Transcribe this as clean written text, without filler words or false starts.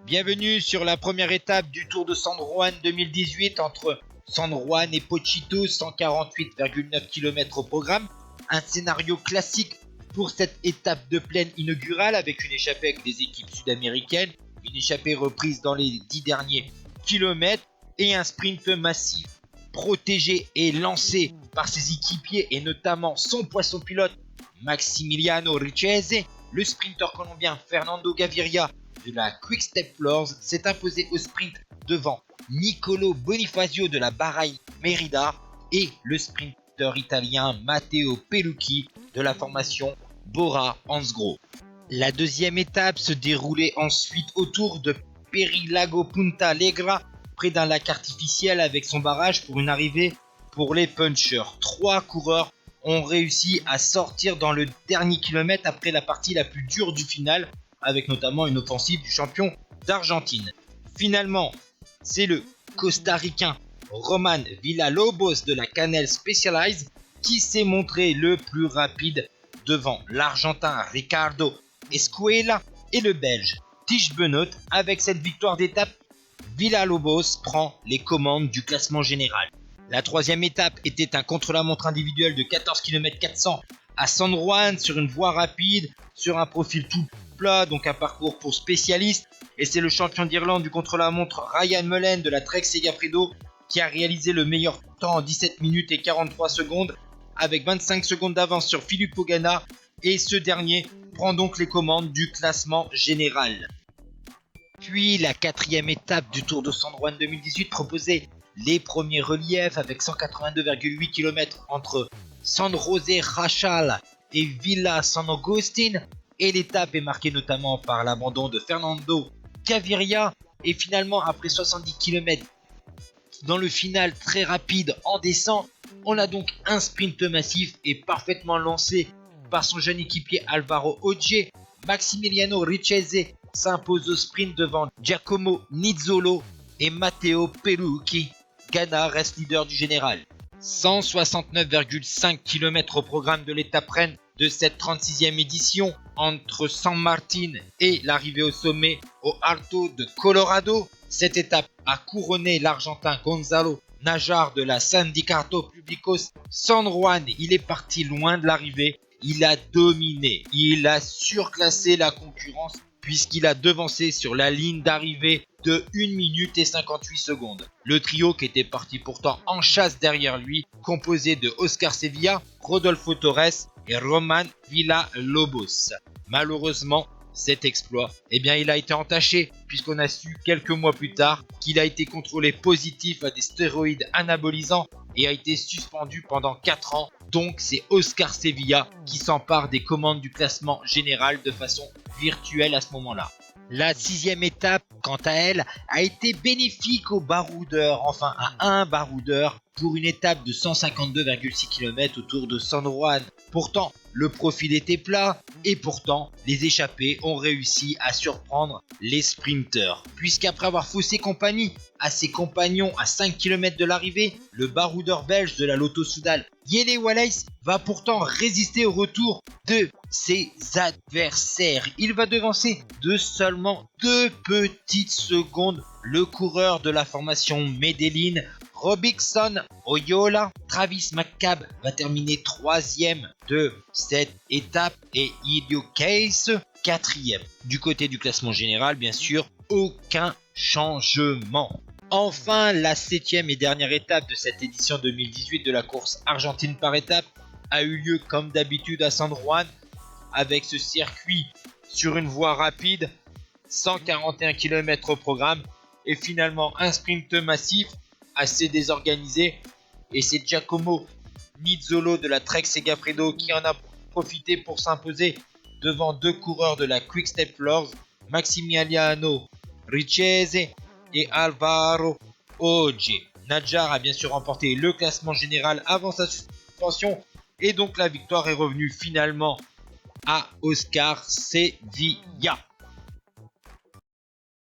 Bienvenue sur la première étape du Tour de San Juan 2018 entre San Juan et Pochito, 148,9 km au programme. Un scénario classique pour cette étape de plaine inaugurale avec une échappée avec des équipes sud-américaines, une échappée reprise dans les 10 derniers kilomètres et un sprint massif protégé et lancé par ses équipiers et notamment son poisson pilote Maximiliano Richese. Le sprinter colombien Fernando Gaviria de la Quick-Step Floors s'est imposé au sprint devant Nicolo Bonifacio de la Bahrain Merida et le sprinter italien Matteo Pelucchi de la formation Bora Hansgrohe. La deuxième étape se déroulait ensuite autour de Perilago Punta Alegra, près d'un lac artificiel avec son barrage pour une arrivée pour les punchers. 3 coureurs ont réussi à sortir dans le dernier kilomètre après la partie la plus dure du final, avec notamment une offensive du champion d'Argentine. Finalement, c'est le Costa-Ricain Roman Villalobos de la Canel Specialized qui s'est montré le plus rapide devant l'Argentin Ricardo Escuela et le Belge Tish Benoot. Avec cette victoire d'étape, Villalobos prend les commandes du classement général. La troisième étape était un contre-la-montre individuel de 14 km 400 à San Juan sur une voie rapide, sur un profil tout plat, donc un parcours pour spécialistes. Et c'est le champion d'Irlande du contre-la-montre Ryan Mullen de la Trek Segafredo qui a réalisé le meilleur temps en 17 minutes et 43 secondes avec 25 secondes d'avance sur Filippo Ganna, et ce dernier prend donc les commandes du classement général. Puis la quatrième étape du Tour de San Juan 2018 proposait les premiers reliefs avec 182,8 km entre San José Rachal et Villa San Agustín, et l'étape est marquée notamment par l'abandon de Fernando Gaviria. Et finalement, après 70 km dans le final très rapide en descente, on a donc un sprint massif et parfaitement lancé par son jeune équipier Alvaro Hodge. Maximiliano Richese s'impose au sprint devant Giacomo Nizzolo et Matteo Pelucchi. Ganna reste leader du général. 169,5 km au programme de l'étape reine de cette 36e édition entre San Martín et l'arrivée au sommet au Alto de Colorado. Cette étape a couronné l'Argentin Gonzalo Najar de la Sindicato Públicos San Juan. Il est parti loin de l'arrivée, il a dominé, il a surclassé la concurrence puisqu'il a devancé sur la ligne d'arrivée de 1 minute et 58 secondes. Le trio qui était parti pourtant en chasse derrière lui, composé de Oscar Sevilla, Rodolfo Torres et Roman Villalobos. Malheureusement, cet exploit, il a été entaché puisqu'on a su quelques mois plus tard qu'il a été contrôlé positif à des stéroïdes anabolisants et a été suspendu pendant 4 ans. Donc c'est Oscar Sevilla qui s'empare des commandes du classement général de façon virtuelle à ce moment-là. La 6e étape, quant à elle, a été bénéfique aux baroudeurs, enfin à un baroudeur, pour une étape de 152,6 km autour de San Juan. Pourtant, le profil était plat et pourtant, les échappés ont réussi à surprendre les sprinters. Puisqu'après avoir faussé compagnie à ses compagnons à 5 km de l'arrivée, le baroudeur belge de la Lotto Soudal, Yele Wallace, va pourtant résister au retour de ses adversaires. Il va devancer de seulement 2 petites secondes le coureur de la formation Medellin, Robinson Oyola. Travis McCabe va terminer 3e de cette étape et Helio Case 4e. Du côté du classement général, bien sûr, aucun changement. Enfin, la 7e et dernière étape de cette édition 2018 de la course Argentine par étape a eu lieu comme d'habitude à San Juan avec ce circuit sur une voie rapide, 141 km au programme et finalement un sprint massif assez désorganisé, et c'est Giacomo Nizzolo de la Trek Segafredo qui en a profité pour s'imposer devant 2 coureurs de la Quick-Step Floors, Maximiliano Richese et Alvaro Hodge. Najar a bien sûr remporté le classement général avant sa suspension et donc la victoire est revenue finalement à Oscar Sevilla.